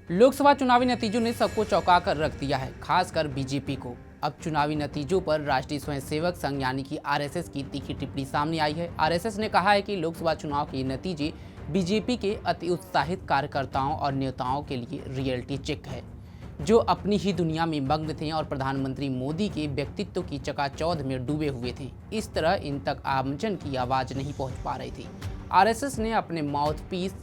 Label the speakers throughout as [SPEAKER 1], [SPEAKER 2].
[SPEAKER 1] लोकसभा चुनावी नतीजों ने सबको चौंका कर रख दिया है, खासकर बीजेपी को। अब चुनावी नतीजों पर राष्ट्रीय स्वयंसेवक संघ यानी कि आरएसएस की तीखी टिप्पणी सामने आई है। आरएसएस ने कहा है कि लोकसभा चुनाव के नतीजे बीजेपी के अति उत्साहित कार्यकर्ताओं और नेताओं के लिए रियलिटी चेक है, जो अपनी ही दुनिया में मग्न थे और प्रधानमंत्री मोदी के व्यक्तित्व की चकाचौंध में डूबे हुए थे। इस तरह इन तक आमजन की आवाज नहीं पहुंच पा रही थी। आरएसएस ने अपने माउथपीस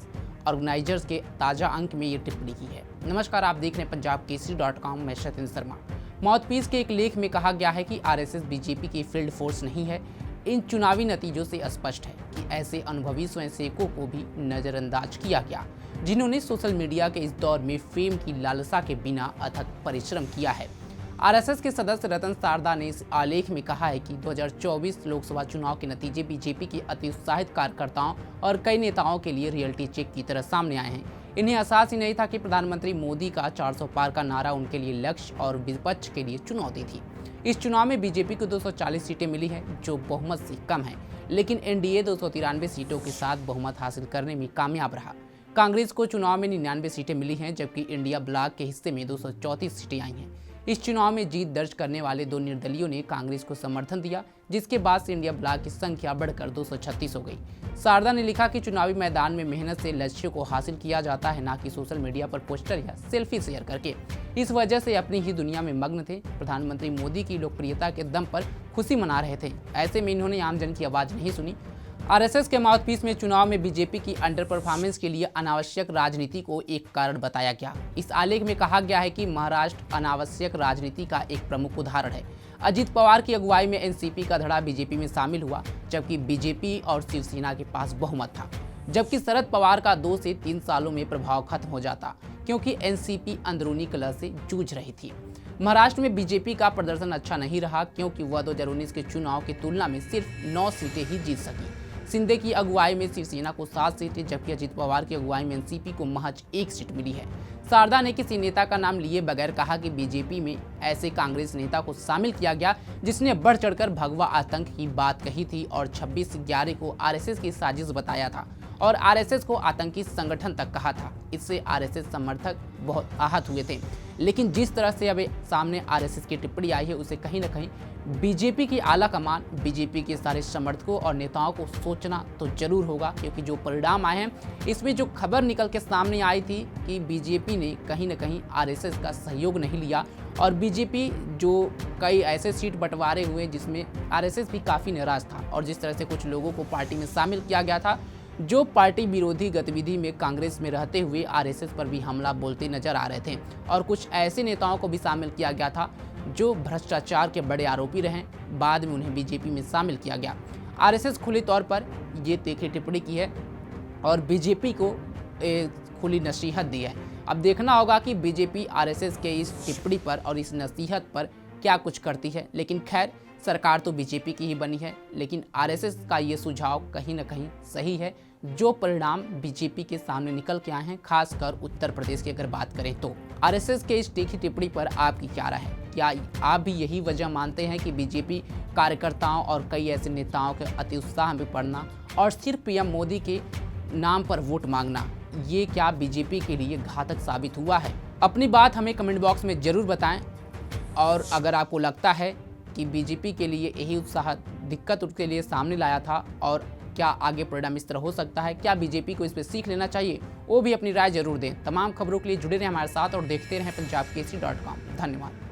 [SPEAKER 1] ऑर्गेनाइजर्स के ताज़ा अंक में ये टिप्पणी की है। नमस्कार, आप देख रहे हैं punjabkesari.com। मैं सचिन शर्मा। माउथपीस के एक लेख में कहा गया है कि आरएसएस बीजेपी की फील्ड फोर्स नहीं है। इन चुनावी नतीजों से स्पष्ट है कि ऐसे अनुभवी स्वयंसेवकों को भी नज़रअंदाज किया गया, जिन्होंने सोशल मीडिया के इस दौर में फेम की लालसा के बिना अथक परिश्रम किया है। आरएसएस के सदस्य रतन सारदा ने इस आलेख में कहा है कि 2024 लोकसभा चुनाव के नतीजे बीजेपी के अति उत्साहित कार्यकर्ताओं और कई नेताओं के लिए रियलिटी चेक की तरह सामने आए हैं। इन्हें एहसास ही नहीं था कि प्रधानमंत्री मोदी का 400 पार का नारा उनके लिए लक्ष्य और विपक्ष के लिए चुनौती थी। इस चुनाव में बीजेपी को 240 सीटें मिली हैं, जो बहुमत से कम है, लेकिन एनडीए 293 सीटों के साथ बहुमत हासिल करने में कामयाब रहा। कांग्रेस को चुनाव में 99 सीटें मिली हैं, जबकि इंडिया ब्लॉक के हिस्से में 234 सीटें आई हैं। इस चुनाव में जीत दर्ज करने वाले दो निर्दलीयों ने कांग्रेस को समर्थन दिया, जिसके बाद से इंडिया ब्लॉक की संख्या बढ़कर 236 हो गई। सारदा ने लिखा कि चुनावी मैदान में मेहनत से लक्ष्य को हासिल किया जाता है, न कि सोशल मीडिया पर पोस्टर या सेल्फी शेयर करके। इस वजह से अपनी ही दुनिया में मग्न थे। प्रधानमंत्री मोदी की लोकप्रियता के दम पर खुशी मना रहे थे। ऐसे में इन्होंने आमजन की आवाज़ नहीं सुनी। आरएसएस के माउथपीस में चुनाव में बीजेपी की अंडर परफॉर्मेंस के लिए अनावश्यक राजनीति को एक कारण बताया गया। इस आलेख में कहा गया है कि महाराष्ट्र अनावश्यक राजनीति का एक प्रमुख उदाहरण है। अजित पवार की अगुवाई में एनसीपी का धड़ा बीजेपी में शामिल हुआ, जबकि बीजेपी और शिवसेना के पास बहुमत था। जबकि शरद पवार का 2 से 3 सालों में प्रभाव खत्म हो जाता, क्योंकि एनसीपी अंदरूनी कलह से जूझ रही थी। महाराष्ट्र में बीजेपी का प्रदर्शन अच्छा नहीं रहा, क्योंकि वह 2019 के चुनाव की तुलना में सिर्फ 9 सीटें ही जीत सकी। शिंदे की अगुवाई में शिवसेना को 7 सीटें, जबकि अजित पवार की अगुवाई में एनसीपी को महज 1 सीट मिली है। सारदा ने किसी नेता का नाम लिए बगैर कहा कि बीजेपी में ऐसे कांग्रेस नेता को शामिल किया गया जिसने बढ़ चढ़कर भगवा आतंक की बात कही थी और 26/11 को आरएसएस की साजिश बताया था और आरएसएस को आतंकी संगठन तक कहा था। इससे आरएसएस समर्थक बहुत आहत हुए थे। लेकिन जिस तरह से अब सामने आरएसएस की टिप्पणी आई है, उसे कहीं न कहीं बीजेपी की आला कमान, बीजेपी के सारे समर्थकों और नेताओं को सोचना तो जरूर होगा, क्योंकि जो परिणाम आए हैं, इसमें जो खबर निकल के सामने आई थी कि बीजेपी ने कहीं न कहीं आरएसएस का सहयोग नहीं लिया और बीजेपी जो कई ऐसे सीट बंटवारे हुए जिसमें आरएसएस भी काफ़ी नाराज था और जिस तरह से कुछ लोगों को पार्टी में शामिल किया गया था, जो पार्टी विरोधी गतिविधि में कांग्रेस में रहते हुए आरएसएस पर भी हमला बोलते नजर आ रहे थे और कुछ ऐसे नेताओं को भी शामिल किया गया था जो भ्रष्टाचार के बड़े आरोपी रहे। बाद में उन्हें बीजेपी में शामिल किया गया। आरएसएस खुली तौर पर ये तीखी टिप्पणी की है और बीजेपी को खुली नसीहत दी है। अब देखना होगा कि बीजेपी आरएसएस के इस टिप्पणी पर और इस नसीहत पर क्या कुछ करती है। लेकिन खैर, सरकार तो बीजेपी की ही बनी है, लेकिन आरएसएस का ये सुझाव कहीं न कहीं सही है। जो परिणाम बीजेपी के सामने निकल के आए हैं, खासकर उत्तर प्रदेश की अगर बात करें तो आरएसएस के इस तीखी टिप्पणी पर आपकी क्या राय है? क्या आप भी यही वजह मानते हैं कि बीजेपी कार्यकर्ताओं और कई ऐसे नेताओं के अति उत्साह में पड़ना और सिर्फ पीएम मोदी के नाम पर वोट मांगना, ये क्या बीजेपी के लिए घातक साबित हुआ है? अपनी बात हमें कमेंट बॉक्स में जरूर बताएं। और अगर आपको लगता है कि बीजेपी के लिए यही उत्साह दिक्कत उसके लिए सामने लाया था और क्या आगे परिणाम इस तरह हो सकता है, क्या बीजेपी को इस पर सीख लेना चाहिए, वो भी अपनी राय जरूर दें। तमाम खबरों के लिए जुड़े रहें हमारे साथ और देखते रहें punjabkesari.com। धन्यवाद।